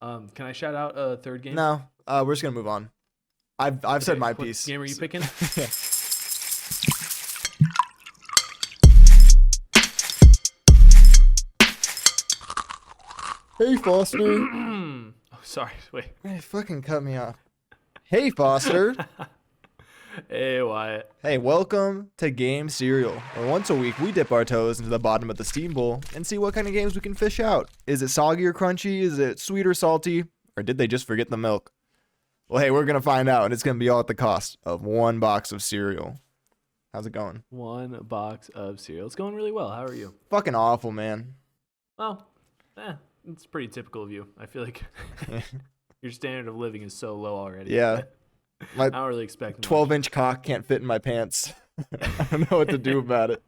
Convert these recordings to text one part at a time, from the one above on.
Can I shout out a third game? No, we're just gonna move on. I've said my What piece. game are you picking? Hey Foster. Oh, sorry. Wait. Hey, fucking cut me off. Hey Foster. Hey Wyatt. Hey, welcome to Game Cereal, where once a week we dip our toes into the bottom of the steam bowl and see what kind of games we can fish out. Is it soggy or crunchy? Is it sweet or salty? Or did they just forget the milk? Well, hey, we're gonna find out, and it's gonna be all at the cost of one box of cereal. How's it going? One box of cereal. It's going really well. How are you? Fucking awful, man. Well, it's pretty typical of you. I feel like your standard of living is so low already. Yeah. I don't really expect much. 12-inch cock can't fit in my pants. I don't know what to do about it.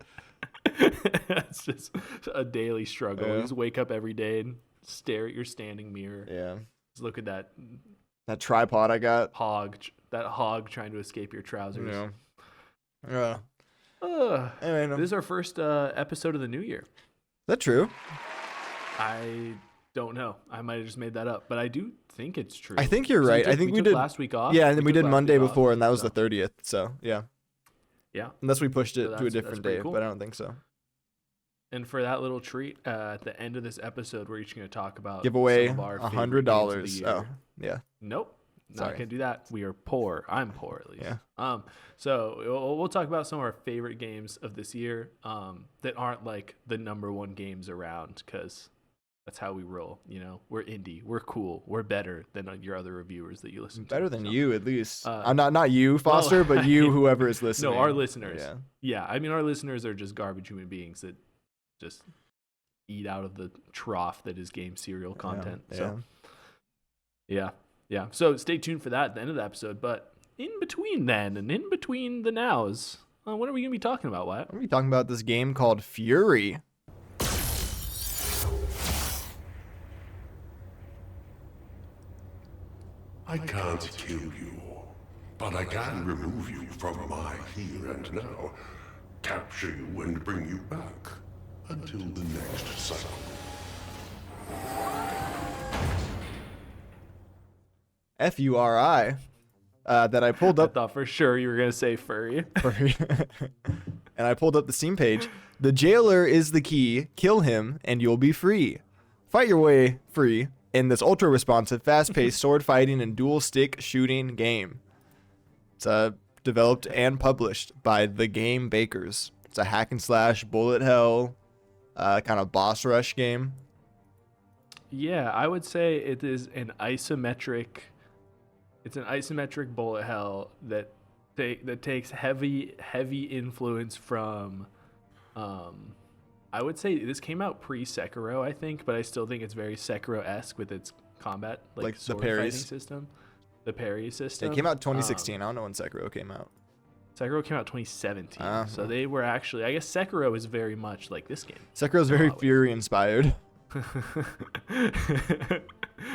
It's just a daily struggle. Yeah. You just wake up every day and stare at your standing mirror. Yeah. Just look at that tripod I got. hog trying to escape your trousers. Yeah. Anyway, This is our first episode of the new year. Is that true? I don't know. I might have just made that up, but I do think it's true. I think you're So right. I think we took did last week off. Yeah, and then we took did last Monday week before, off, and that was so, the 30th. So yeah. Yeah. Unless we pushed it So to a that's different pretty day, cool. but I don't think so. And for that little treat, at the end of this episode, we're each going to talk about Give away some of our favorite games of the $100. year. Oh, yeah. Nope. Not Sorry. going to do that. We are poor. I'm poor, at least. Yeah. So we'll talk about some of our favorite games of this year that aren't like the number one games around, because that's how we roll. You know, we're indie. We're cool. We're better than your other reviewers that you listen to. Better than So, you, at least. I'm not you, Foster, but you, whoever is listening. No, our listeners. Yeah. Yeah, I mean, our listeners are just garbage human beings that just eat out of the trough that is game cereal content. Yeah. So, yeah. So stay tuned for that at the end of the episode. But in between then and in between the nows, what are we going to be talking about, Wyatt? We're going to be talking about this game called FURI. I can't kill you, but I can remove you from my here and now, capture you and bring you back until the next cycle. FURI. That I pulled I up. thought for sure you were going to say furry. And I pulled up the Steam page. The jailer is the key. Kill him, and you'll be free. Fight your way free in this ultra-responsive, fast-paced sword fighting and dual-stick shooting game. It's developed and published by The Game Bakers. It's a hack-and-slash, bullet hell, kind of boss rush game. Yeah, I would say it is an isometric. It's an isometric bullet hell that takes heavy influence from. I would say this came out pre-Sekiro, I think, but I still think it's very Sekiro-esque with its combat, like the sword parries. fighting system. The parry system. It came out 2016. I don't know when Sekiro came out. Sekiro came out 2017. So well. they were actually, I guess Sekiro is very much like this game. Sekiro's very Fury-inspired.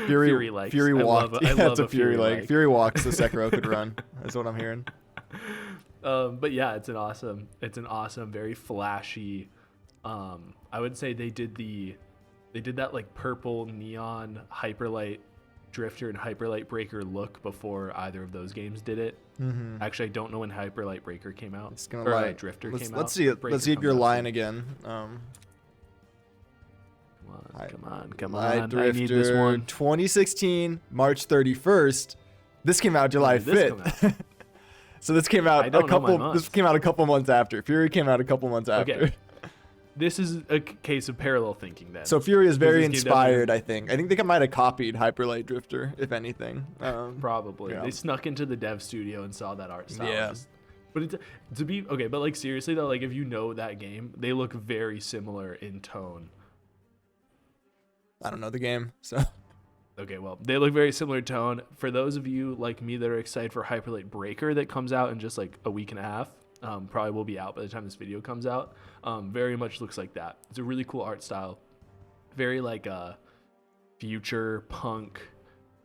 Fury likes. Fury walked. I love it's a Fury like. Fury walks. The Sekiro could run. That's what I'm hearing. But yeah, it's an awesome, very flashy. I would say they did that like purple neon hyperlight drifter and hyperlight breaker look before either of those games did it. Mm-hmm. Actually, I don't know when hyperlight breaker came out. It's gonna lie. Drifter came out. Let's see it. Let's see if you're lying again. Come Light on. Drifter, I need this one. 2016, March 31st. This came out July When did this 5th. So this came out I don't know my This months. came out a couple months after. Fury came out a couple months after. Okay. This is a case of parallel thinking then. So Fury is very this game inspired, I think. I think they might have copied Hyperlight Drifter, if anything. Probably. Yeah. They snuck into the dev studio and saw that art style. Yeah. But but like seriously though, like if you know that game, they look very similar in tone. I don't know the game, so. Okay, well, they look very similar in tone. For those of you like me that are excited for Hyperlight Breaker that comes out in just like a week and a half, probably will be out by the time this video comes out. Very much looks like that. It's a really cool art style. Very like future punk,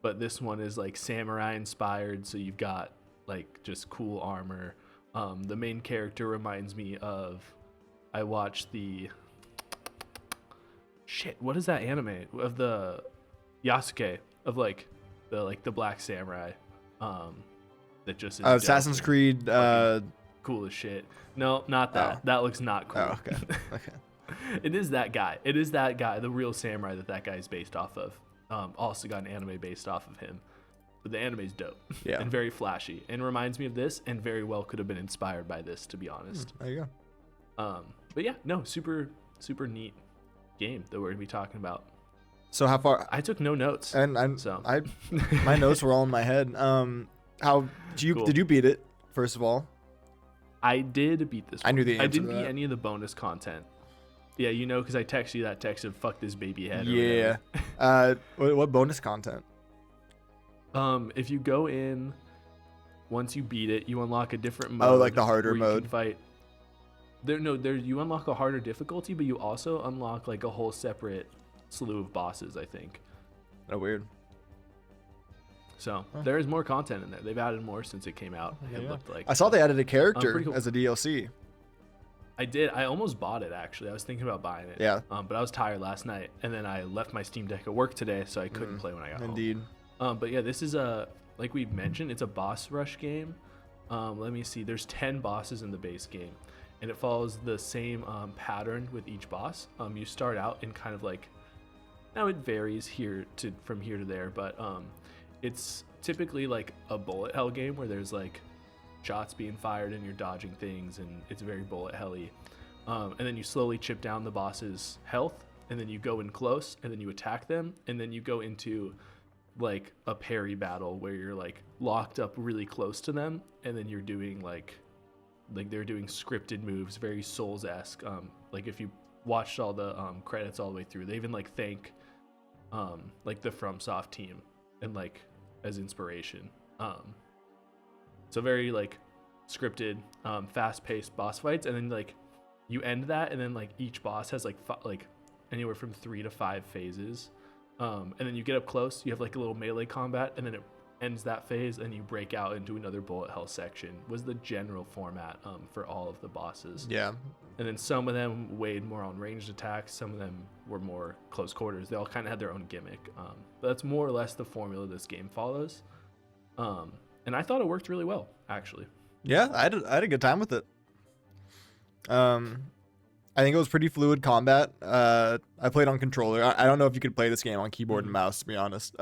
but this one is like samurai inspired, so you've got like just cool armor. The main character reminds me of, I watched the what is that anime of the Yasuke of like the Black Samurai, that just is Assassin's dope. Creed. Cool as shit. No, not that. Oh. That looks not cool. Oh, okay. Okay. It is that guy. It is that guy, the real samurai that guy is based off of. Also got an anime based off of him. But the anime's dope. Yeah. And very flashy. And reminds me of this, and very well could have been inspired by this, to be honest. There you go. But yeah, no, super, super neat game that we're going to be talking about. So how far? I took no notes. And my notes were all in my head. How Cool. did you beat it? First of all, I did beat this one. I knew the answer I didn't to beat that. any of the bonus content. Yeah, you know, because I texted you that text of fuck this baby head. Or Yeah. whatever. What bonus content? If you go in, once you beat it, you unlock a different mode. Oh, like the harder where you mode. can fight. You unlock a harder difficulty, but you also unlock like a whole separate slew of bosses, I think. Oh, weird. So there is more content in there. They've added more since it came out. It Yeah. looked like. I saw they added a character pretty cool. as a DLC. I did. I almost bought it actually. I was thinking about buying it. Yeah. But I was tired last night, and then I left my Steam Deck at work today, so I couldn't play when I got home. Indeed. But yeah, this is like we mentioned, it's a boss rush game. Let me see. There's 10 bosses in the base game, and it follows the same pattern with each boss. You start out in kind of like, now it varies from here to there, but it's typically like a bullet hell game where there's like shots being fired and you're dodging things, and it's very bullet helly. And then you slowly chip down the boss's health, and then you go in close, and then you attack them, and then you go into like a parry battle where you're like locked up really close to them, and then you're doing like they're doing scripted moves, very Souls-esque. Like if you watched all the credits all the way through, they even like thank like the FromSoft team and like as inspiration. So very like scripted, fast-paced boss fights, and then like you end that, and then like each boss has like anywhere from 3 to 5 phases. And then you get up close, you have like a little melee combat, and then it ends that phase, and you break out into another bullet hell section. Was the general format for all of the bosses. Yeah. And then some of them weighed more on ranged attacks, some of them were more close quarters. They all kind of had their own gimmick. But that's more or less the formula this game follows. And I thought it worked really well, actually. Yeah, I had a good time with it. I think it was pretty fluid combat. I played on controller. I don't know if you could play this game on keyboard and mouse, to be honest.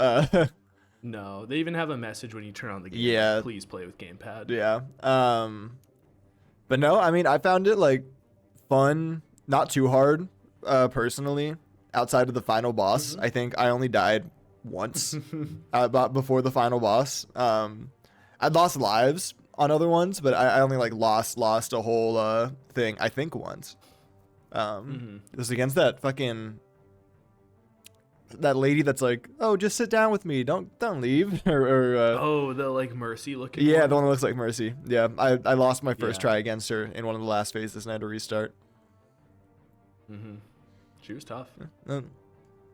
No, they even have a message when you turn on the game. Yeah. Like, please play with gamepad. Yeah. But no, I mean, I found it like fun, not too hard, personally. Outside of the final boss, I think I only died once about before the final boss. I'd lost lives on other ones, but I only like lost a whole thing, I think, once. It was against that lady that's like, oh, just sit down with me, don't leave. Oh, the like Mercy looking yeah, one? the one that looks like Mercy. Yeah, I lost my first Yeah. try against her in one of the last phases and I had to restart. She was tough. That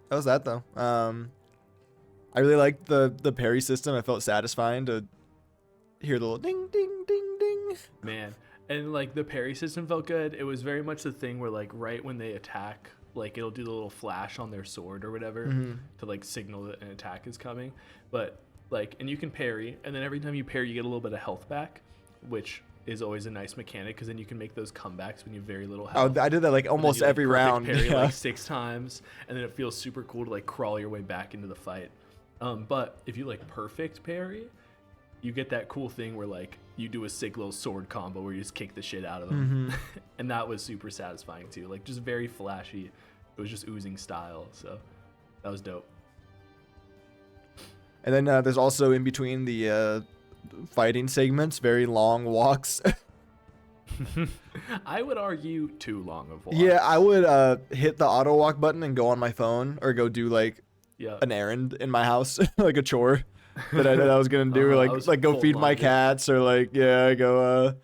was that though. I really liked the parry system. I felt satisfying to hear the little ding ding ding ding. Man. And like the parry system felt good. It was very much the thing where like right when they attack, like it'll do the little flash on their sword or whatever to like signal that an attack is coming. But like, and you can parry, and then every time you parry, you get a little bit of health back, which is always a nice mechanic because then you can make those comebacks when you have very little health. Oh, I did that like And then almost you, like, every perfect round. Parry Yeah. like 6 times, and then it feels super cool to like crawl your way back into the fight. But if you like perfect parry, you get that cool thing where like you do a sick little sword combo where you just kick the shit out of them. And that was super satisfying too. Like just very flashy. It was just oozing style. So that was dope. And then there's also in between the fighting segments, very long walks. I would argue too long of walks. Yeah, I would hit the auto walk button and go on my phone or go do like Yeah. an errand in my house, like a chore that I was gonna do, I was like go full feed my laundry. cats or like go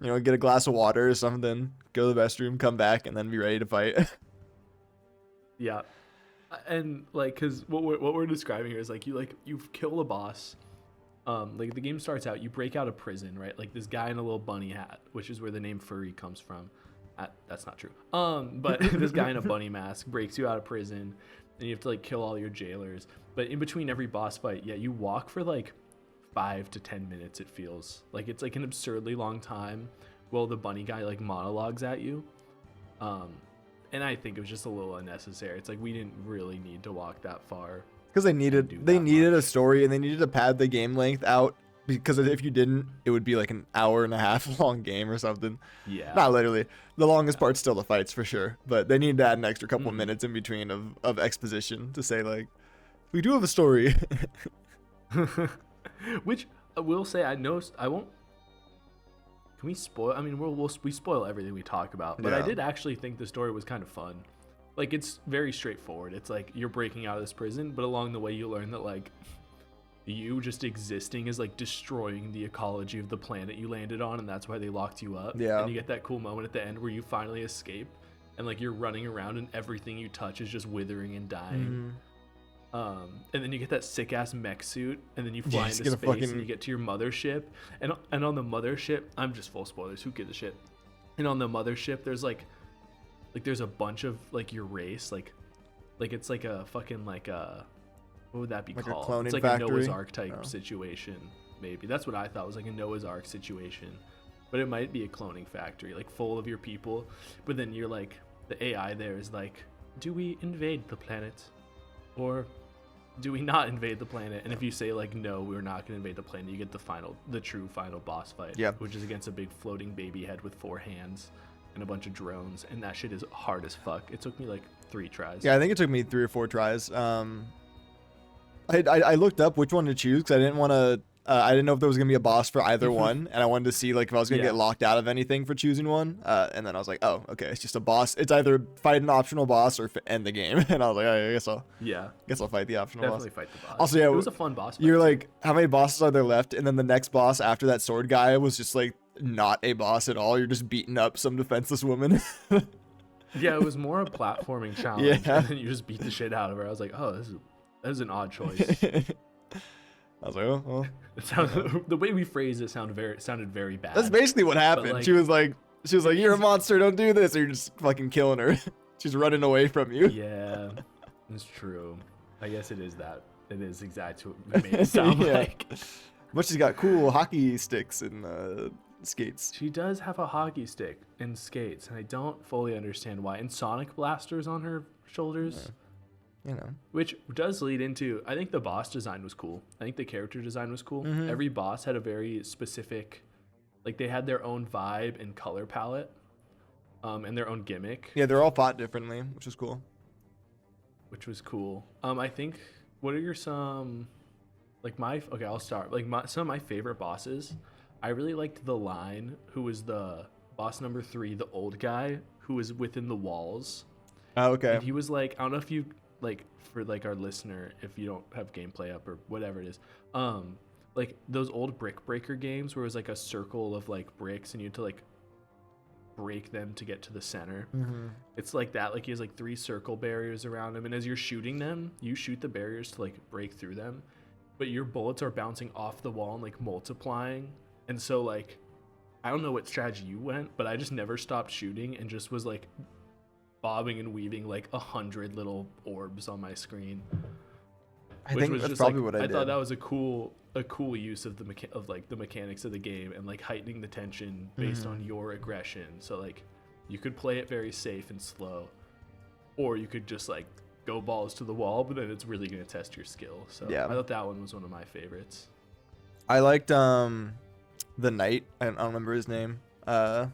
get a glass of water or something, go to the restroom, come back, and then be ready to fight. Yeah, and like, cause what we're describing here is like you kill a boss. Like the game starts out, you break out of prison, right? Like this guy in a little bunny hat, which is where the name FURI comes from. That's not true. But this guy in a bunny mask breaks you out of prison, and you have to like kill all your jailers. But in between every boss fight, yeah, you walk for like 5 to 10 minutes. It feels like it's like an absurdly long time while the bunny guy like monologues at you. And I think it was just a little unnecessary. It's like we didn't really need to walk that far. Because they needed a story, and they needed to pad the game length out, because if you didn't, it would be like an hour and a half long game or something. Yeah. Not literally. The longest part's still the fights for sure, but they need to add an extra couple minutes in between of exposition to say like, we do have a story. Which I will say, I won't. Can we spoil? I mean, we spoil everything we talk about, but I did actually think the story was kind of fun. Like, it's very straightforward. It's like you're breaking out of this prison, but along the way you learn that like you just existing is like destroying the ecology of the planet you landed on, and that's why they locked you up. Yeah. And you get that cool moment at the end where you finally escape, and like you're running around and everything you touch is just withering and dying. And then you get that sick ass mech suit, and then you fly into space, and you get to your mothership, and on the mothership, I'm just full spoilers. Who gives a shit? And on the mothership, there's like there's a bunch of like your race, like it's like a fucking like a, what would that be like called? A cloning it's like factory? a Noah's Ark type situation. Maybe that's what I thought was like a Noah's Ark situation, but it might be a cloning factory, like full of your people. But then you're like, the AI there is like, do we invade the planet, or do we not invade the planet? And if you say like, no, we're not going to invade the planet, you get the true final boss fight, which is against a big floating baby head with 4 hands and a bunch of drones, and that shit is hard as fuck. It took me like 3 tries. Yeah, I think it took me 3 or 4 tries. I looked up which one to choose because I didn't want to. I didn't know if there was gonna be a boss for either one, and I wanted to see like if I was gonna get locked out of anything for choosing one. And then I was like, oh, okay, it's just a boss. It's either fight an optional boss or end the game. And I was like, oh, I guess I'll fight the optional boss. Definitely fight the boss. Also, yeah, it was a fun boss fight. You're like, how many bosses are there left? And then the next boss after that sword guy was just like not a boss at all. You're just beating up some defenseless woman. Yeah, it was more a platforming challenge, and then you just beat the shit out of her. I was like, oh, that is an odd choice. I was like, oh, well. The way we phrased it sounded very bad. That's basically what happened. Like, she was like, you're a monster, don't do this. Or you're just fucking killing her. She's running away from you. Yeah, it's true. I guess it is that. It is exactly what we made it sound like. But she's got cool hockey sticks and skates. She does have a hockey stick and skates, and I don't fully understand why. And sonic blasters on her shoulders. Yeah. You know, which does lead into, I think the boss design was cool. I think the character design was cool. Every boss had a very specific, like they had their own vibe and color palette, and their own gimmick. Yeah, they're all fought differently, which was cool. I think, what are some, like I'll start. Like some of my favorite bosses, I really liked the Line, who was the boss number 3, the old guy who was within the walls. Oh, okay. And he was like, I don't know if you, like, for like our listener, if you don't have gameplay up or whatever it is, like those old brick breaker games where it was like a circle of like bricks and you had to like break them to get to the center. It's like that. Like he has like 3 circle barriers around him, and as you're shooting them, you shoot the barriers to like break through them, but your bullets are bouncing off the wall and like multiplying. And so like, I don't know what strategy you went, but I just never stopped shooting and just was like bobbing and weaving like 100 little orbs on my screen. I think that's probably what I did. I thought that was a cool use of the mechanics of the game, and like heightening the tension based on your aggression. So like you could play it very safe and slow, or you could just like go balls to the wall, but then it's really going to test your skill. So yeah, I thought that one was one of my favorites. I liked the knight. I don't remember his name. I've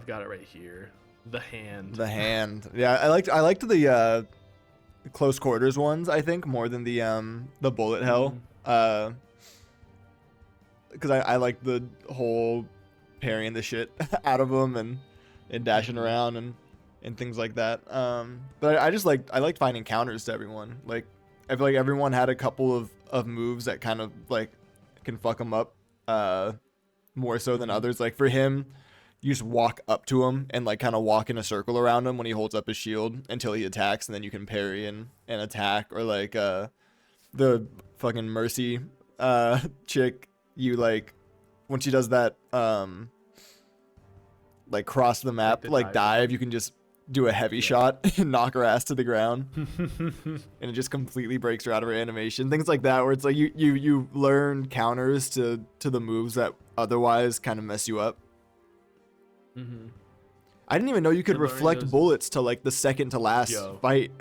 got it right here. The hand. Yeah, I liked the close quarters ones, I think, more than the bullet hell. Because I like the whole parrying the shit out of them and dashing around and things like that. But I liked finding counters to everyone. Like I feel like everyone had a couple of moves that kind of like can fuck them up more so than others. Like for him, you just walk up to him and like kind of walk in a circle around him when he holds up his shield until he attacks, and then you can parry and attack. Or like the fucking Mercy chick, you like when she does that like cross the map like dive, you can just do a heavy shot and knock her ass to the ground, and it just completely breaks her out of her animation. Things like that, where it's like you learn counters to the moves that otherwise kind of mess you up. Mm-hmm. I didn't even know you could And learning reflect those- bullets to like the second to last fight.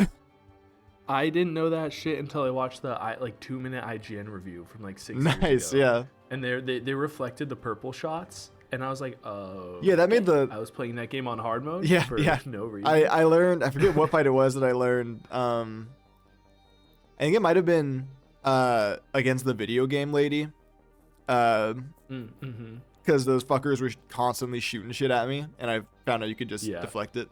I didn't know that shit until I watched the 2-minute IGN review from like 6 Nice, years ago. yeah. And they reflected the purple shots, and I was like, oh. Yeah, that made the. I was playing that game on hard mode. Yeah, for yeah. no reason. I learned. I forget what fight it was that I learned. I think it might have been against the video game lady. Mm-hmm. Because those fuckers were constantly shooting shit at me, and I found out you could just deflect it.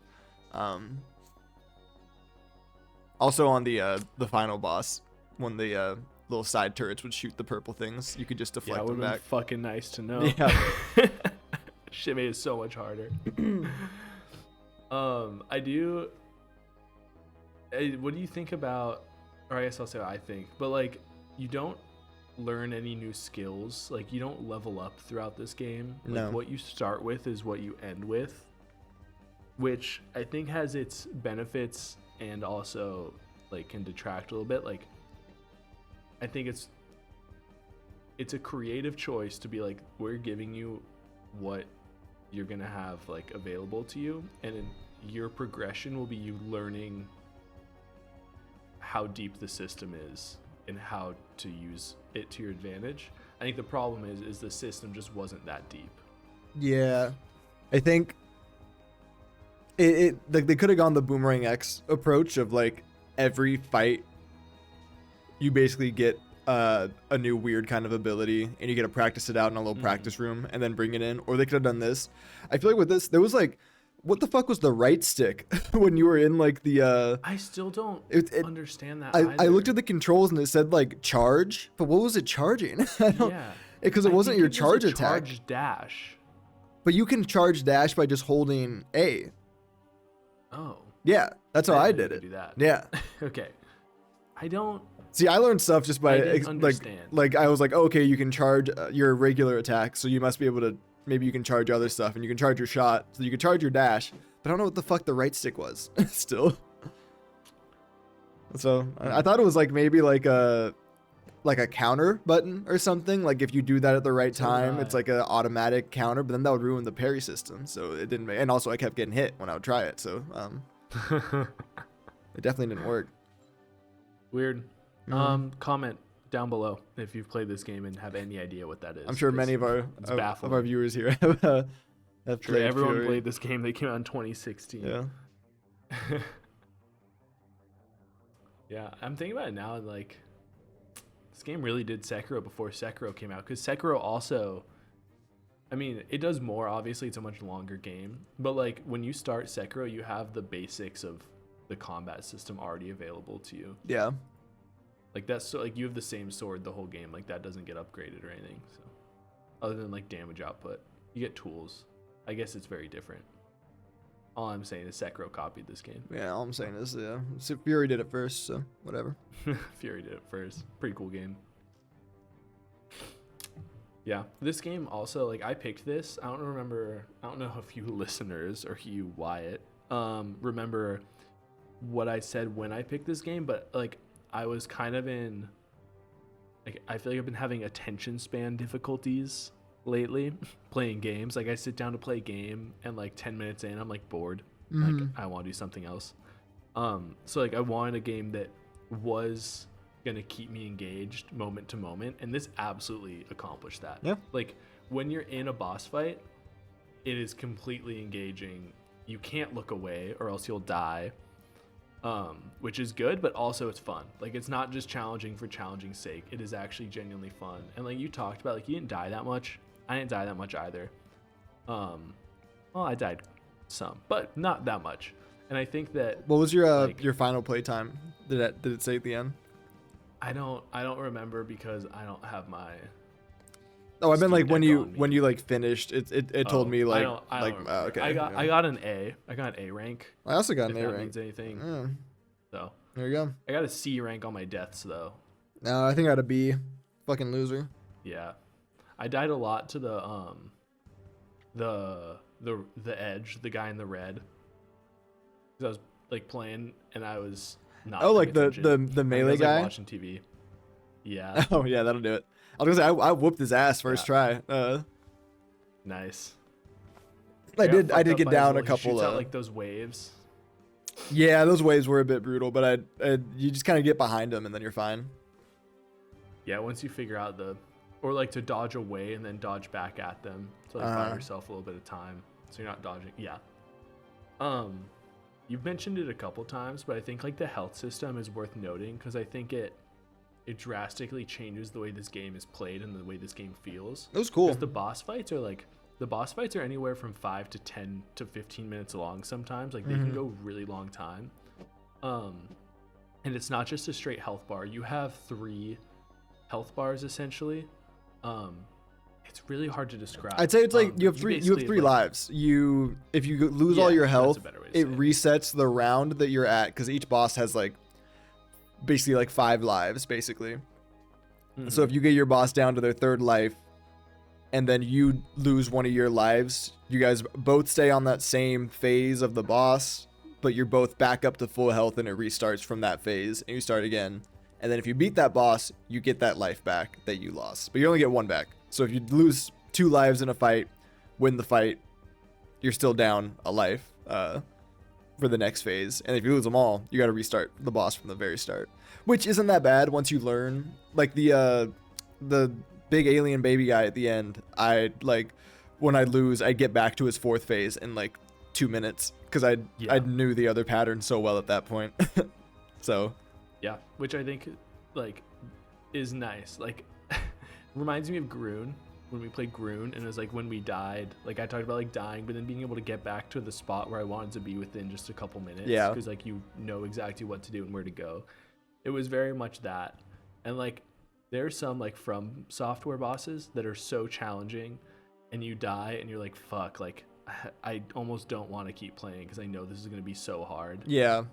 Also on the final boss, when the little side turrets would shoot the purple things, you could just deflect them back. Fucking nice to know. Yeah. Shit made it so much harder. I do. What do you think about? Or I guess I'll say what I think. But like, you don't learn any new skills. Like, you don't level up throughout this game. Like, No. what you start with is what you end with, which I think has its benefits and also like can detract a little bit. Like, I think it's a creative choice to be like, we're giving you what you're gonna have like available to you, and your progression will be you learning how deep the system is and how to use it to your advantage. I think the problem is the system just wasn't that deep. Yeah, I think it like they could have gone the Boomerang X approach of like every fight you basically get a new weird kind of ability and you get to practice it out in a little practice room and then bring it in. Or they could have done this. I feel like with this there was like, what the fuck was the right stick when you were in like the I still don't understand that. I looked at the controls and it said like charge, but what was it charging? I don't, yeah, because it wasn't your charge attack. Charge dash. But you can charge dash by just holding A. Oh. Yeah, that's how I didn't did it. do that. Yeah. Okay. I don't. See, I learned stuff just by I didn't understand. like I was like, oh, okay, you can charge your regular attack, so you must be able to, maybe you can charge other stuff, and you can charge your shot, so you can charge your dash. But I don't know what the fuck the right stick was. Still. So I thought it was like maybe like a counter button or something. Like if you do that at the right time, it's like an automatic counter. But then that would ruin the parry system. So it didn't. And also I kept getting hit when I would try it. So it definitely didn't work. Weird. Comment down below if you've played this game and have any idea what that is. I'm sure many of our viewers here have sure played everyone FURI. played this game. They came out in 2016. Yeah. Yeah, I'm thinking about it now, and like, this game really did Sekiro before Sekiro came out, because Sekiro also, I mean, it does more. Obviously, it's a much longer game, but like when you start Sekiro, you have the basics of the combat system already available to you. Yeah. Like that's so like you have the same sword the whole game. Like that doesn't get upgraded or anything. So other than like damage output, you get tools. I guess it's very different. All I'm saying is Sekiro copied this game. Yeah. All I'm saying is, yeah, FURI did it first, so whatever. FURI did it first. Pretty cool game. Yeah, this game also, like, I picked this. I don't know if you listeners or you, Wyatt, remember what I said when I picked this game, but like I was kind of in, like, I feel like I've been having attention span difficulties lately playing games. Like I sit down to play a game and like 10 minutes in I'm like bored. Like I want to do something else. So like I wanted a game that was gonna keep me engaged moment to moment, and this absolutely accomplished that. Yeah. Like when you're in a boss fight, it is completely engaging. You can't look away or else you'll die. Which is good, but also it's fun. Like it's not just challenging for challenging's sake. It is actually genuinely fun. And like you talked about, like you didn't die that much. I didn't die that much either. Well, I died some, but not that much. And I think that What was your like, your final play time? Did it say at the end? I don't remember because I don't have my. Oh, I meant like Steam Deck when you like finished. It told me like I don't remember. okay. I got an A. I got an A rank. I also got If an A that rank. means anything. Yeah, So there you go. I got a C rank on my deaths though. No, I think I got a B. Fucking loser. Yeah, I died a lot to the edge, the guy in the red. 'Cause I was like playing and I was not. Oh, paying like the attention. the I melee was like guy. watching TV. Yeah. Oh yeah, that'll do it. I was gonna say I whooped his ass first Yeah. try. Nice. I got did fucked up get by down well. a He couple. shoots out like those waves. Yeah, those waves were a bit brutal, but you just kind of get behind them and then you're fine. Yeah, once you figure out or like to dodge away and then dodge back at them to like buy yourself a little bit of time, so you're not dodging. Yeah. You've mentioned it a couple times, but I think like the health system is worth noting because I think it drastically changes the way this game is played and the way this game feels. It was cool. 'Cause the boss fights are anywhere from 5 to 10 to 15 minutes long sometimes. Like they can go really long time. And it's not just a straight health bar. You have 3 health bars essentially. It's really hard to describe. I'd say it's like you have 3 like, lives. If you lose all your that's health, a better way to it say it. resets the round that you're at because each boss has like basically like 5 lives basically. So if you get your boss down to their 3rd life and then you lose one of your lives, you guys both stay on that same phase of the boss, but you're both back up to full health and it restarts from that phase and you start again. And then if you beat that boss, you get that life back that you lost, but you only get 1 back. So if you lose 2 lives in a fight, win the fight, you're still down a life for the next phase. And if you lose them all, you got to restart the boss from the very start, which isn't that bad once you learn. Like the big alien baby guy at the end, when I lose, I get back to his 4th phase in like 2 minutes because I knew the other pattern so well at that point. So yeah, which I think like is nice. Like reminds me of Groon when we played Groon, and it was like when we died, like I talked about like dying, but then being able to get back to the spot where I wanted to be within just a couple minutes. Yeah. Because like you know exactly what to do and where to go. It was very much that. And like there's some like From Software bosses that are so challenging and you die and you're like, fuck, like I almost don't want to keep playing because I know this is going to be so hard. yeah.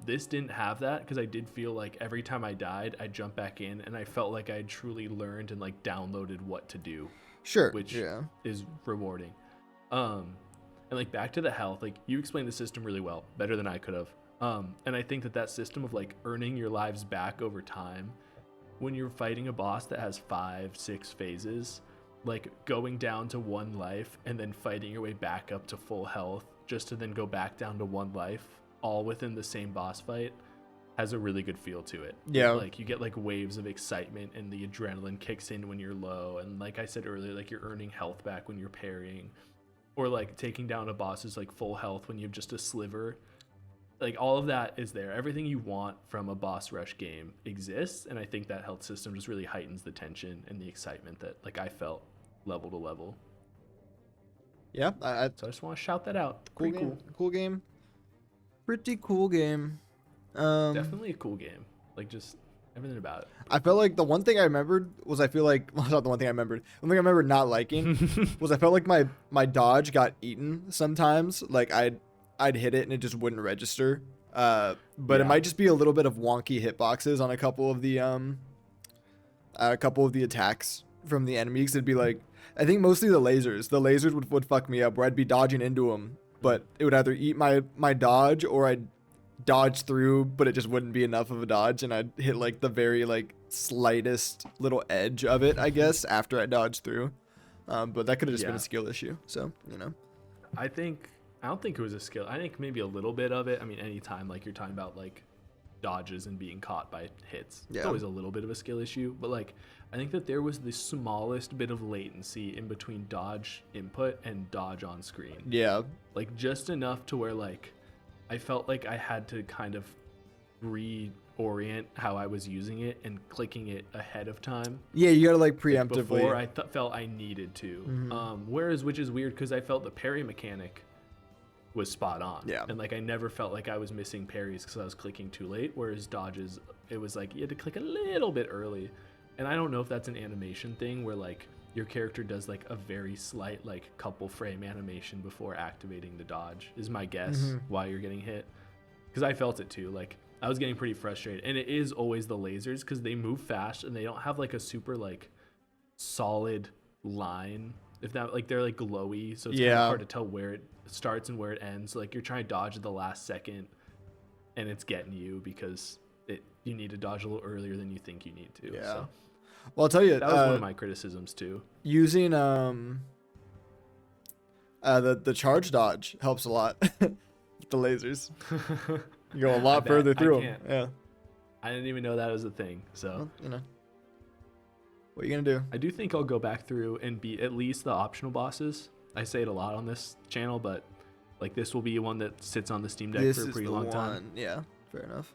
This didn't have that because I did feel like every time I died, I'd jump back in and I felt like I truly learned and like downloaded what to do, Sure. which yeah. is rewarding. And like back to the health, like you explained the system really well, better than I could have. And I think that system of like earning your lives back over time when you're fighting a boss that has 5-6 phases, like going down to 1 life and then fighting your way back up to full health just to then go back down to 1 life all within the same boss fight has a really good feel to it. Yeah. Like you get like waves of excitement and the adrenaline kicks in when you're low, and like I said earlier, like you're earning health back when you're parrying, or like taking down a boss's like full health when you have just a sliver. Like all of that is there. Everything you want from a boss rush game exists, and I think that health system just really heightens the tension and the excitement that like I felt level to level. Yeah. So I just want to shout that out. Cool Pretty game. Cool game. Pretty cool game. Definitely a cool game. Like just everything about it. I felt like the one thing I remembered was not the one thing I remembered. One thing I remember not liking was I felt like my dodge got eaten sometimes. Like I'd hit it and it just wouldn't register. But it might just be a little bit of wonky hitboxes on a couple of the attacks from the enemies. It'd be like, I think mostly the lasers. The lasers would fuck me up where I'd be dodging into them, but it would either eat my dodge or I'd dodge through, but it just wouldn't be enough of a dodge, and I'd hit like the very like slightest little edge of it, I guess, after I dodged through. But that could have just been a skill issue. So, you know. I don't think it was a skill. I think maybe a little bit of it. I mean, anytime like you're talking about like dodges and being caught by hits, it's always a little bit of a skill issue. But like, I think that there was the smallest bit of latency in between dodge input and dodge on screen. Yeah. Like just enough to where like I felt like I had to kind of reorient how I was using it and clicking it ahead of time. Yeah, you gotta like preemptively. Before I felt I needed to. Whereas, which is weird because I felt the parry mechanic was spot on. Yeah. And like I never felt like I was missing parries because I was clicking too late. Whereas dodges, it was like you had to click a little bit early. And I don't know if that's an animation thing where like your character does like a very slight like couple frame animation before activating the dodge is my guess why you're getting hit. Because I felt it too. Like I was getting pretty frustrated. And it is always the lasers because they move fast and they don't have like a super like solid line. If that like they're like glowy, so it's kind of hard to tell where it starts and where it ends. So, like you're trying to dodge at the last second and it's getting you because you need to dodge a little earlier than you think you need to. Yeah. So Well, I'll tell you, that was one of my criticisms too. using the charge dodge helps a lot. With the lasers, you go a lot further through them. Yeah. I didn't even know that was a thing. So Well, you know, what are you gonna do? I do think I'll go back through and beat at least the optional bosses. I say it a lot on this channel, but like this will be one that sits on the Steam Deck This for a is pretty the long one. time. Yeah, fair enough.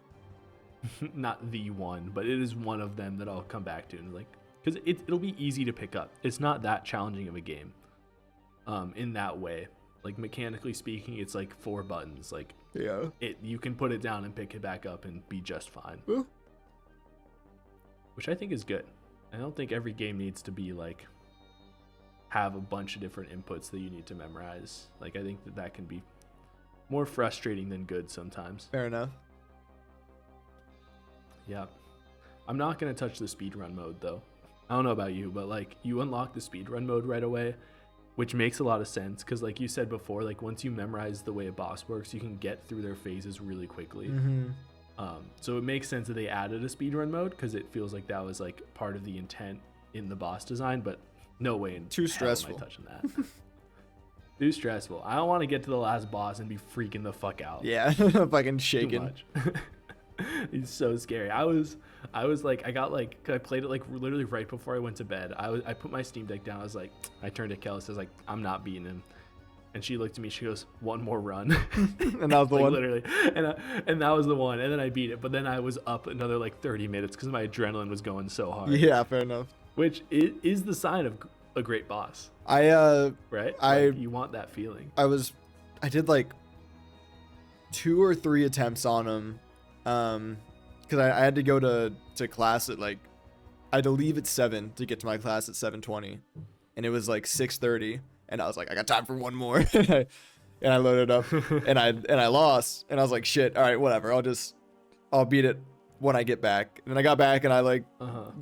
Not the one, but it is one of them that I'll come back to, and like because it'll be easy to pick up. It's not that challenging of a game, in that way. Like mechanically speaking, it's like 4 buttons. Like Yeah. you can put it down and pick it back up and be just fine, Ooh. which I think is good. I don't think every game needs to be like have a bunch of different inputs that you need to memorize. Like I think that can be more frustrating than good sometimes. Fair enough. Yeah. I'm not going to touch the speedrun mode though. I don't know about you, but like you unlock the speedrun mode right away, which makes a lot of sense because like you said before, like once you memorize the way a boss works, you can get through their phases really quickly. Mm-hmm. So it makes sense that they added a speedrun mode because it feels like that was like part of the intent in the boss design, but no way in Too hell stressful. am I touching that. Too stressful. I don't want to get to the last boss and be freaking the fuck out. Yeah, fucking Too shaking. much. He's so scary. I was like, I played it like literally right before I went to bed. I put my Steam Deck down. I was like, I turned to Kelly, I was like, I'm not beating him. And she looked at me, she goes, one more run. And that was the like, one. literally. And that was the one. And then I beat it. But then I was up another like 30 minutes because my adrenaline was going so hard. Yeah, fair enough. Which is the sign of a great boss, I right? I- Like, you want that feeling. I did like 2 or 3 attempts on him, because I had to go to class at like, I had to leave at 7 to get to my class at 7:20, and it was like 6:30, and I was like, I got time for one more, and I loaded up, and I lost, and I was like, shit, all right, whatever, I'll beat it when I get back. And then I got back and I like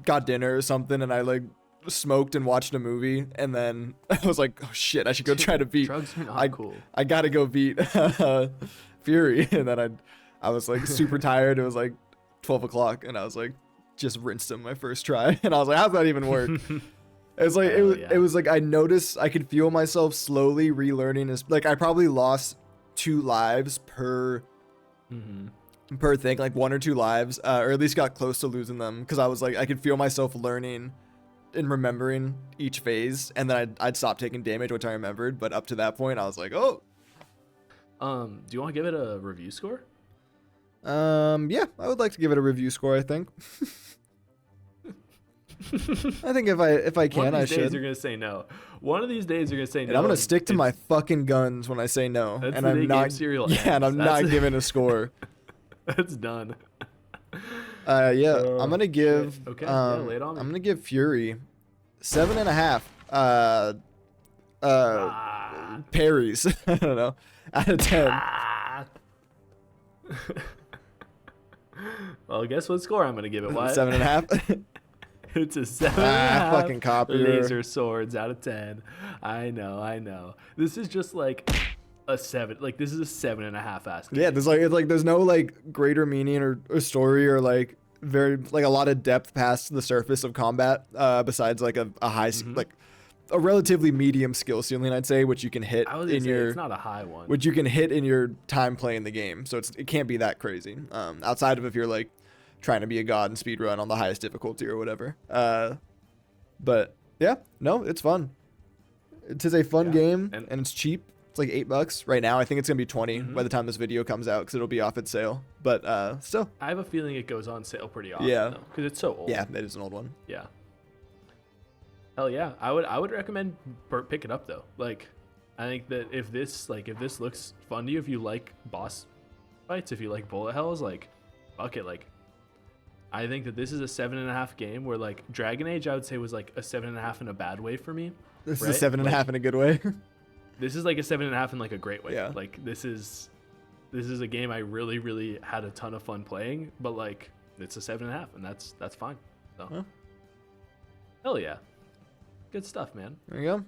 got dinner or something, and I like smoked and watched a movie, and then I was like, oh shit, I should go try to beat. Drugs are not cool. I gotta go beat FURI, and then I was like super tired. It was like 12 o'clock, and I was like, just rinsed him my first try, and I was like, how's that even work? It was like it was like I noticed I could feel myself slowly relearning this. Like I probably lost 2 lives per thing, like 1 or 2 lives, or at least got close to losing them, because I was like I could feel myself learning and remembering each phase, and then I'd stop taking damage, which I remembered. But up to that point, I was like, oh. Do you want to give it a review score? Yeah, I would like to give it a review score. I think. I think if I can, One of I these days should. you're gonna say no. One of these days you're gonna say no. And I'm gonna stick to my it's- fucking guns when I say no, That's and the I'm day not. game serial Yeah, and ends. I'm not That's- giving a score. That's done. Yeah, I'm gonna give. Okay, yeah, lay it on me. I'm gonna give FURI 7.5. Parries. I don't know. Out of 10. Well, guess what score I'm gonna give it? What? 7.5. It's a 7.5. Fucking copier. Laser swords out of 10. I know. This is just like a 7. Like this is a 7.5 ass. Yeah, there's no like greater meaning or story or like very like a lot of depth past the surface of combat. Besides like a high like a relatively medium skill ceiling, I'd say, which you can hit I was gonna in say, your it's not a high one. which you can hit in your time playing the game. So it can't be that crazy. Outside of if you're like trying to be a god and speedrun on the highest difficulty or whatever. But yeah, no, it's fun. It is a fun game, and it's cheap. It's like $8 right now. I think it's gonna be 20 by the time this video comes out, because it'll be off its sale. But still, I have a feeling it goes on sale pretty often. Yeah. Because it's so old. yeah, it is an old one. Yeah. Hell yeah, I would recommend pick it up though. Like, I think that if this looks fun to you, if you like boss fights, if you like bullet hells, like, fuck it. Like, I think that this is a 7.5 game where like Dragon Age, I would say was like a 7.5 in a bad way for me. This Right? is a 7.5 in a good way. This is like a 7.5 in like a great way. Yeah. Like this is a game I really, really had a ton of fun playing, but like it's a 7.5, and that's fine. So, Huh? Hell yeah. Good stuff, man. There you go.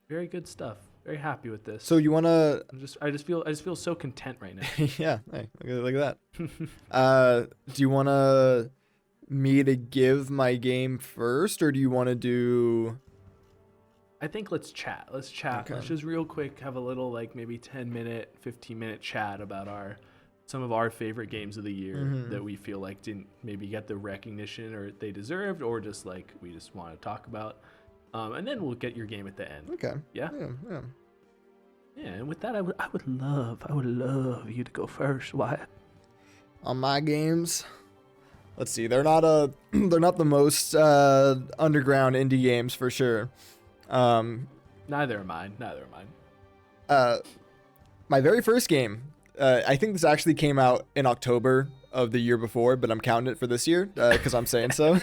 Very good stuff. very happy with this. So you wanna? I just feel so content right now. Yeah, hey, look at that. Do you wanna me to give my game first, or do you want to do? I think let's chat. Let's chat. Okay. Let's just real quick have a little like maybe 10-minute, 15-minute chat about some of our favorite games of the year that we feel like didn't maybe get the recognition or they deserved, or just like we just want to talk about. And then we'll get your game at the end. Okay. Yeah. Yeah. Yeah. And with that, I would love you to go first. Wyatt. On my games, let's see. They're not the most underground indie games for sure. Neither are mine. My very first game, I think this actually came out in October of the year before, but I'm counting it for this year because I'm saying so.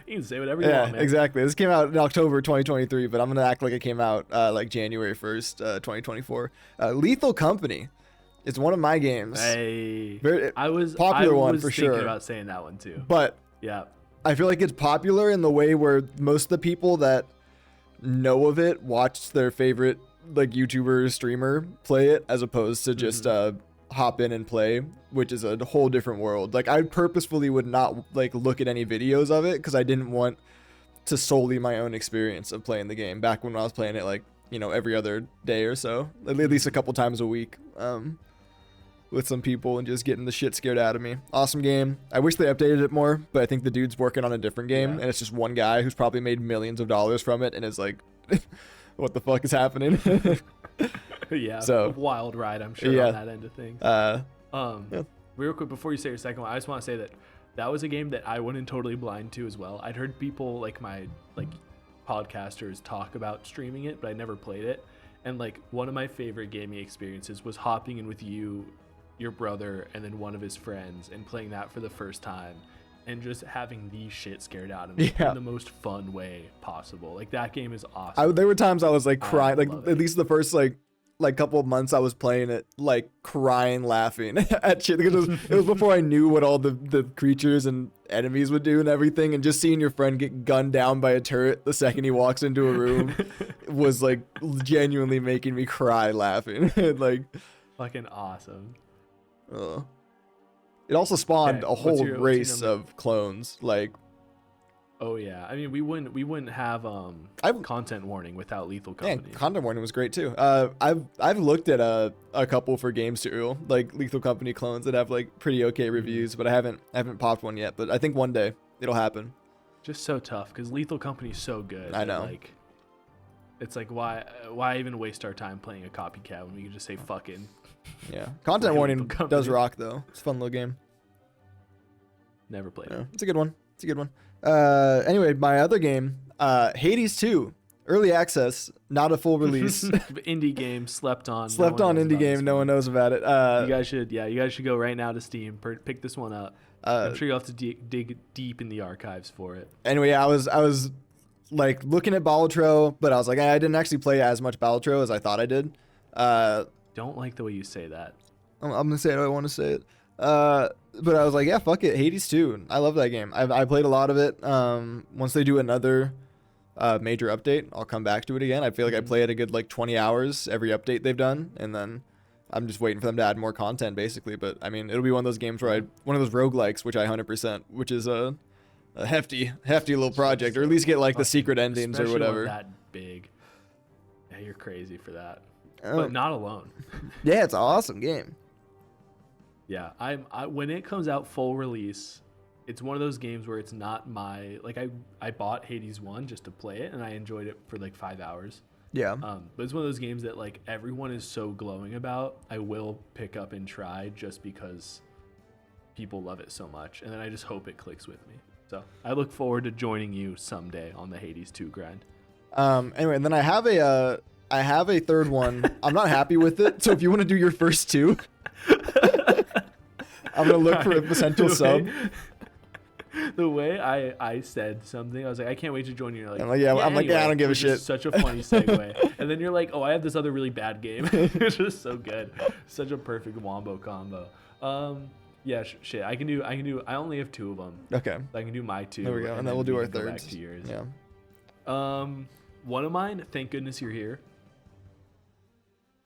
You can say whatever you want, man. Exactly. This came out in October 2023, but I'm gonna act like it came out like January 1st, 2024. Lethal Company. It's one of my games. Hey, I was thinking about saying that one too. But yeah, I feel like it's popular in the way where most of the people that know of it watch their favorite like YouTuber or streamer play it, as opposed to just hop in and play, which is a whole different world. Like I purposefully would not like look at any videos of it because I didn't want to solely my own experience of playing the game back when I was playing it like, you know, every other day or so, at least a couple times a week. With some people and just getting the shit scared out of me. Awesome game. I wish they updated it more, but I think the dude's working on a different game, and it's just one guy who's probably made millions of dollars from it and is like, what the fuck is happening? Yeah, so wild ride, I'm sure, on that end of things. Real quick before you say your second one, I just want to say that was a game that I went in totally blind to as well. I'd heard people like my podcasters talk about streaming it, but I never played it. And like one of my favorite gaming experiences was hopping in with you, your brother, and then one of his friends, and playing that for the first time and just having the shit scared out of me in the most fun way possible. Like that game is awesome. There were times I was like crying, like at least the first like couple of months I was playing it, like crying laughing at shit, because it was before I knew what all the creatures and enemies would do and everything, and just seeing your friend get gunned down by a turret the second he walks into a room was like genuinely making me cry laughing. Like fucking awesome. It also spawned a whole what's race your of clones. Like, oh yeah, I mean we wouldn't have content warning without Lethal Company. Yeah, content warning was great too. I've looked at a couple for games too, like Lethal Company clones that have like pretty okay reviews, but I haven't popped one yet. But I think one day it'll happen. Just so tough because Lethal Company is so good. I know. Like, it's like why even waste our time playing a copycat when we can just say fucking. Yeah, content warning does rock though. It's a fun little game. Never played Yeah, it. it's a good one. Anyway, my other game, Hades 2, early access, not a full release. Indie game slept on. Indie game. No one knows about it. You guys should go right now to Steam. Pick this one up. I'm sure you'll have to dig deep in the archives for it. Anyway, I was like looking at Balatro, but I was like, I didn't actually play as much Balatro as I thought I did. Don't like the way you say that. I'm gonna say it how I want to say it. But I was like, yeah, fuck it, Hades 2. I love that game. I played a lot of it. Once they do another major update, I'll come back to it again. I feel like I play it a good like 20 hours every update they've done, and then I'm just waiting for them to add more content, basically. But I mean, it'll be one of those games where one of those roguelikes, which I 100%, which is a hefty little project, or at least get like the secret endings or whatever. That big. Yeah, you're crazy for that. But not alone. Yeah, it's an awesome game. Yeah, I when it comes out full release, it's one of those games where it's not I bought Hades 1 just to play it, and I enjoyed it for like 5 hours. Yeah. But it's one of those games that like everyone is so glowing about, I will pick up and try just because people love it so much, and then I just hope it clicks with me. So I look forward to joining you someday on the Hades 2 grind. Anyway, and then I have a third one. I'm not happy with it, so if you want to do your first two, I'm gonna look for a potential sub. The way I said something, I was like, I can't wait to join you. You're like, I'm like, I don't give a shit. Such a funny segue. And then you're like, oh, I have this other really bad game. It's just so good. Such a perfect wombo combo. Yeah, shit. I can do. I only have 2 of them. Okay. I can do my 2. There we go, and then we'll do our can go back thirds. to yours. Yeah. One of mine, Thank Goodness You're Here.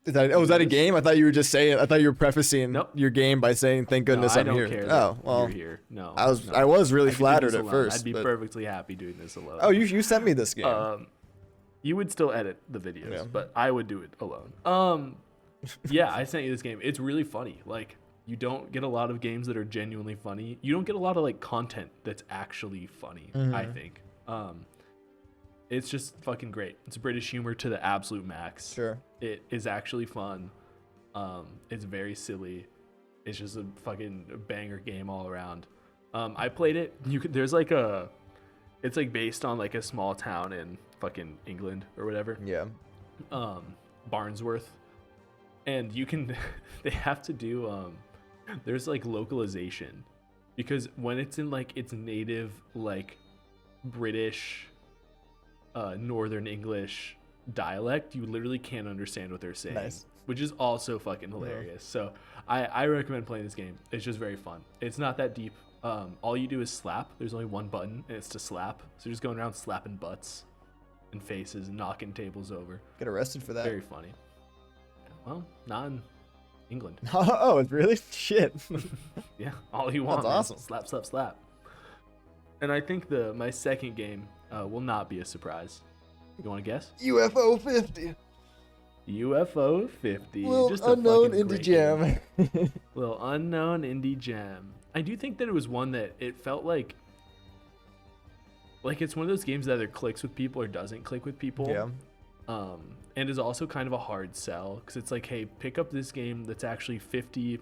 Is that a game? I thought you were just saying. I thought you were prefacing Nope. your game by saying, "Thank goodness No, I I'm don't here." care Oh, that well, you're here. No, I was really I could do flattered this at alone. first. I'd be but- perfectly happy doing this alone. Oh, you sent me this game. You would still edit the videos, Yeah. but I would do it alone. Yeah, I sent you this game. It's really funny. Like, you don't get a lot of games that are genuinely funny. You don't get a lot of like content that's actually funny, I think. It's just fucking great. It's British humor to the absolute max. Sure. It is actually fun. It's very silly. It's just a fucking banger game all around. I played it. There's like it's like based on like a small town in fucking England or whatever. Yeah. Barnsworth. And you can, they have to do, there's like localization, because when it's in like its native, like British, Northern English dialect, you literally can't understand what they're saying, Nice. which is also fucking hilarious. So I recommend playing this game. It's just very fun. It's not that deep. All you do is slap. There's only one button, and it's to slap. So you're just going around slapping butts and faces and knocking tables over. Get arrested for that. Very funny. Well, not in England. Oh, it's really shit. Yeah, all you want. That's man. awesome. Slap, slap, slap. And I think my second game will not be a surprise. You want to guess? UFO 50. UFO 50. Little Just a unknown fucking indie great jam. game. Little unknown indie gem. I do think that it was one that it felt like it's one of those games that either clicks with people or doesn't click with people. Yeah. And is also kind of a hard sell, because it's like, hey, pick up this game that's actually 50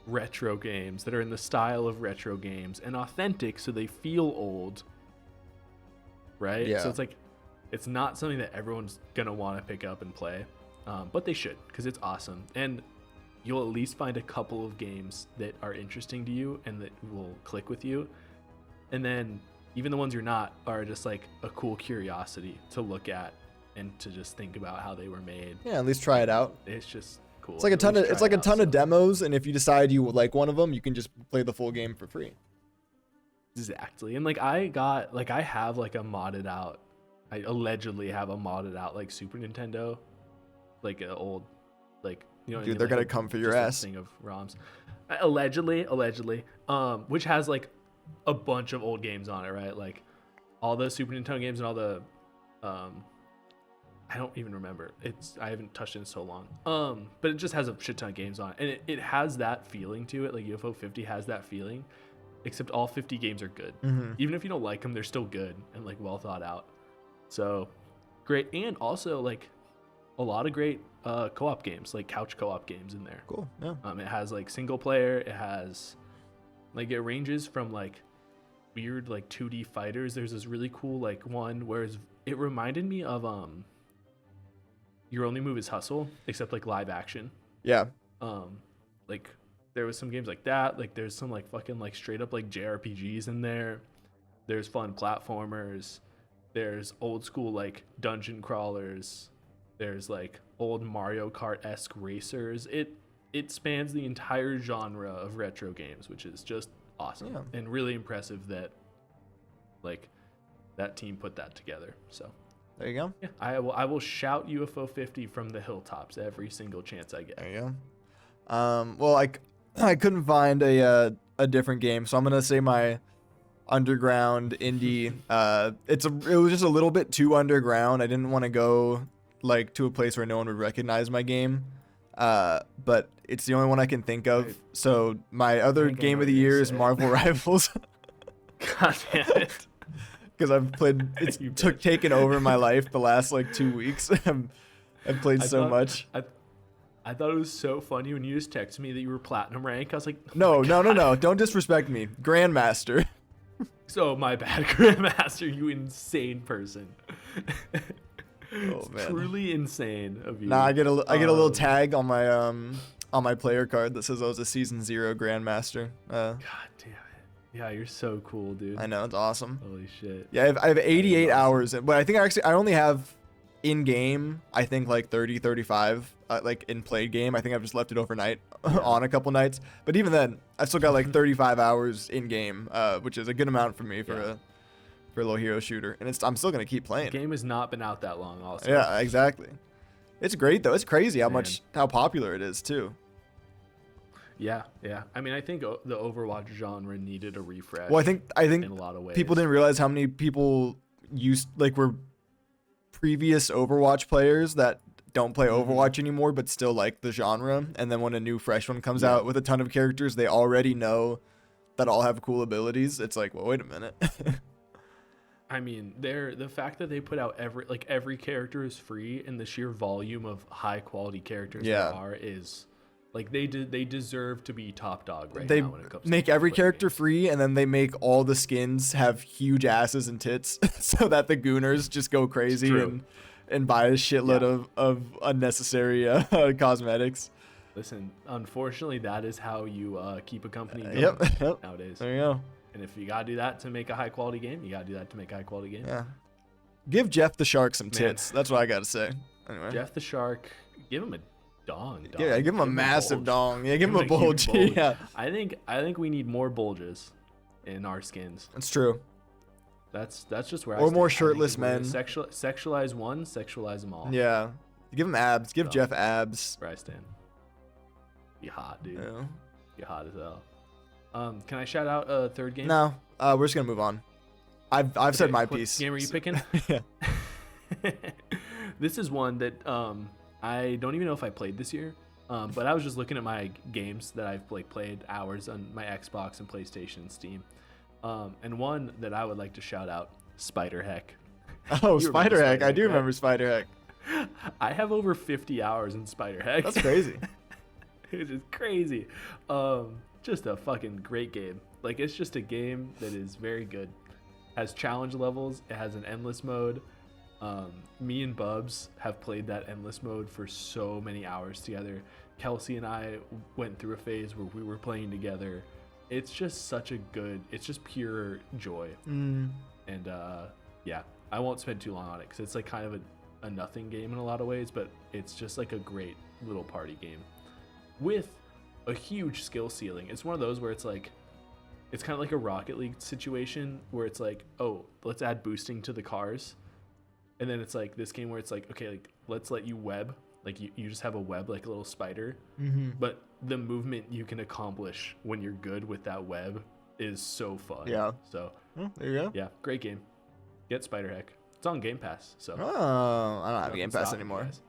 retro games that are in the style of retro games and authentic, so they feel old, right? Yeah. So it's like, it's not something that everyone's gonna want to pick up and play, but they should, because it's awesome. And you'll at least find a couple of games that are interesting to you and that will click with you. And then even the ones you're not are just like a cool curiosity to look at and to just think about how they were made. Yeah, at least try it out. It's just cool. It's like a At ton least of try it out, so. demos, and if you decide you like one of them, you can just play the full game for free. Exactly. And like I have like a modded out, I allegedly have a modded out like Super Nintendo, like an old, like, you know what I Dude, mean? they're Like gonna a- come for your just a ass. thing of ROMs. Allegedly, which has like a bunch of old games on it, right? Like all the Super Nintendo games and all the I don't even remember. I haven't touched it in so long. But it just has a shit ton of games on it. And it has that feeling to it. Like UFO 50 has that feeling, except all 50 games are good. Even if you don't like them, they're still good and like well thought out. So great. And also like a lot of great co-op games, like couch co-op games in there. Cool. Yeah. It has like single player. It has like, it ranges from like weird like 2D fighters. There's this really cool like one where it reminded me of Your Only Move is Hustle, except like live action. Yeah. Like there was some games like that. Like there's some like fucking like straight up like JRPGs in there. There's fun platformers. There's old school like dungeon crawlers. There's like old Mario Kart-esque racers. It spans the entire genre of retro games, which is just awesome. Yeah. And really impressive that like that team put that together. So There you go. yeah, I will shout UFO 50 from the hilltops every single chance I get. There you go. Well, I couldn't find a different game, so I'm gonna say my underground indie. It was just a little bit too underground. I didn't want to go like to a place where no one would recognize my game. But it's the only one I can think of. Right. So my other think I game know of the what you're year is saying. Marvel Rivals. God damn it. Because I've played, it's You bitch. taken over my life the last like 2 weeks. I've played so much. I thought it was so funny when you just texted me that you were platinum rank. I was like, No, don't disrespect me. Grandmaster. so my bad, Grandmaster, you insane person. Oh, man. Truly insane of you. Nah, I get a little tag on my player card that says I was a season 0 Grandmaster. God damn it. Yeah, you're so cool, dude. I know, it's awesome. Holy shit. Yeah, I have 88 awesome. hours, but I think I only have in game. I think like 30, 35, like in played game. I think I've just left it overnight on a couple nights. But even then, I've still got like 35 hours in game, which is a good amount for me for for a little hero shooter, and I'm still gonna keep The playing. game has not been out that long, also. Yeah, exactly. It's great though. It's crazy Man. how popular it is too. Yeah. I mean, I think the Overwatch genre needed a refresh. Well, I think in a lot of ways. people didn't realize how many people were previous Overwatch players that don't play Overwatch anymore, but still like the genre. And then when a new fresh one comes out with a ton of characters, they already know that all have cool abilities. It's like, well, wait a minute. I mean, the fact that they put out every character is free, and the sheer volume of high quality characters there are is like they deserve to be top dog right They now when it comes make to every playing character games. free, and then they make all the skins have huge asses and tits, so that the gooners just go crazy true. and buy a shitload of unnecessary cosmetics. Listen, unfortunately, that is how you keep a company going Yep. nowadays. There you go. And if you gotta do that to make a high quality game, you gotta do that to make a high quality game. Yeah. Give Jeff the Shark some tits. That's what I gotta say. Anyway. Jeff the Shark, give him a dong. Yeah, give him a massive bulge. dong. Yeah, give him a huge bulge. Yeah, I think we need more bulges in our skins. that's true. That's just where I Or stand. more I think shirtless if we're gonna men. Sexualize one, sexualize them all. Yeah. Give him abs. Give So. Jeff abs. That's where I stand. Be hot, dude. Yeah. Be hot as hell. Can I shout out a third game? No, we're just gonna move on. I've said Okay, my what piece. game are you picking? Yeah. This is one that I don't even know if I played this year. But I was just looking at my games that I've played hours on my Xbox and PlayStation and Steam. And one that I would like to shout out, Spider Heck. Oh, You remember Spider Heck. I Spider-Heck, do right? remember Spider Heck. I have over 50 hours in Spider Heck. That's crazy. It's just crazy. Just a fucking great game. Like, it's just a game that is very good. Has challenge levels. It has an endless mode. Me and Bubs have played that endless mode for so many hours together. Kelsey and I went through a phase where we were playing together. It's just such a good, it's just pure joy. And yeah, I won't spend too long on it because it's like kind of a nothing game in a lot of ways, but it's just like a great little party game with a huge skill ceiling. It's one of those where it's like, it's kind of like a Rocket League situation where it's like, oh, let's add boosting to the cars. And then it's like this game where it's like, okay, like let's let you web. Like you just have a web, like a little spider. But the movement you can accomplish when you're good with that web is so fun. Yeah. So Oh, there you go. yeah, great game. Get Spider Heck. It's on Game Pass. So Oh, I don't have nothing Game Pass stopping you anymore. guys.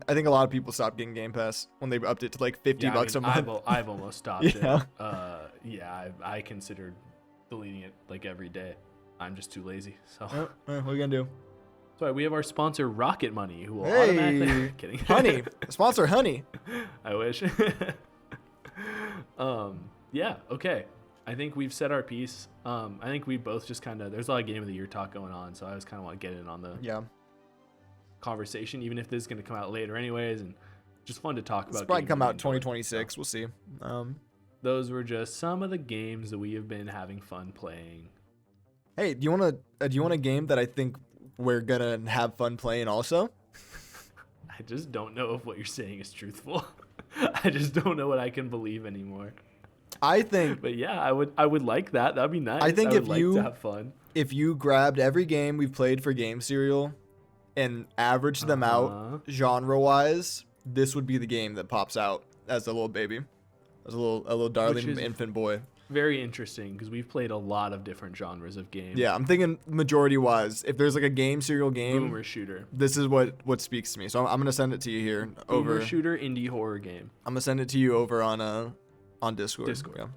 I think a lot of people stopped getting Game Pass when they upped it to like $50 Yeah, a month. I've almost stopped Yeah. it. Yeah, I considered deleting it like every day. I'm just too lazy. So. Oh, what are you gonna do? So we have our sponsor Rocket Money, who will Hey, automatically kidding. Honey, sponsor Honey. I wish. Yeah, okay. I think we've said our piece. I think we both just kind of, there's a lot of game of the year talk going on, so I just kind of want to get in on the Yeah, conversation, even if this is going to come out later anyways, and just fun to talk it's about. probably games come that we out enjoy. 2026. We'll see. Those were just some of the games that we have been having fun playing. Hey, do you want a game that I think we're gonna have fun playing also? I just don't know if what you're saying is truthful. I just don't know what I can believe anymore. I think But yeah, I would like that. That'd be nice. I think would if like you- to have fun. if you grabbed every game we've played for Game Serial and averaged them out genre-wise, this would be the game that pops out as a little baby, as a little darling is- infant boy. Very interesting because we've played a lot of different genres of games. Yeah, I'm thinking majority-wise, if there's like a Game Serial game, Boomer shooter. this is what speaks to me. So I'm gonna send it to you here over. Boomer shooter indie horror game. I'm gonna send it to you over on Discord. Discord.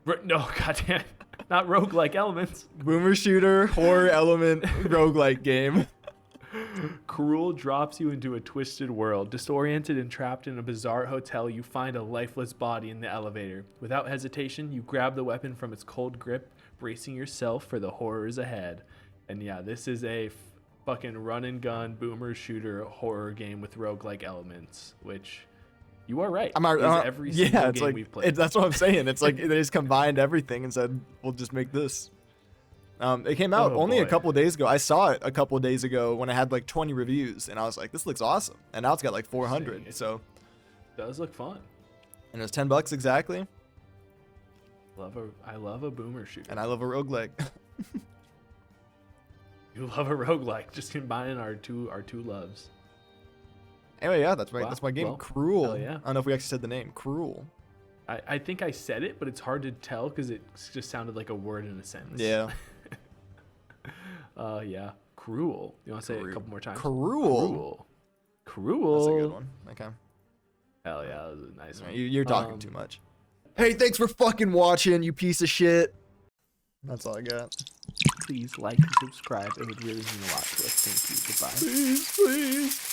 Yeah. No, goddamn. Not roguelike elements. Boomer shooter horror element roguelike game. Cruel drops you into a twisted world. Disoriented and trapped in a bizarre hotel, you find a lifeless body in the elevator. Without hesitation, you grab the weapon from its cold grip, bracing yourself for the horrors ahead. And yeah, this is a fucking run and gun boomer shooter horror game with roguelike elements, which you are right. I'm out. is every single Yeah, it's game like we've played. that's what I'm saying. It's like they just combined everything and said, "We'll just make this." It came out Oh, only a boy. couple of days ago. I saw it a couple of days ago when I had like 20 reviews, and I was like, "This looks awesome!" And now it's got like 400. It So, does look fun. and it's $10 exactly. I love a boomer shooter. And I love a roguelike. You love a roguelike. Just combining our two loves. Anyway, yeah, that's my Wow, that's my game. well, Cruel. hell yeah. I don't know if we actually said the name. Cruel. I think I said it, but it's hard to tell because it just sounded like a word in a sentence. Yeah. Yeah. Cruel. You want to say it a couple more times? Cruel. Cruel. That's a good one. Okay. Hell yeah, that was a nice one. You're talking too much. Hey, thanks for fucking watching, you piece of shit. That's all I got. Please like and subscribe. It would really mean a lot to us. Thank you. Goodbye. Please, please.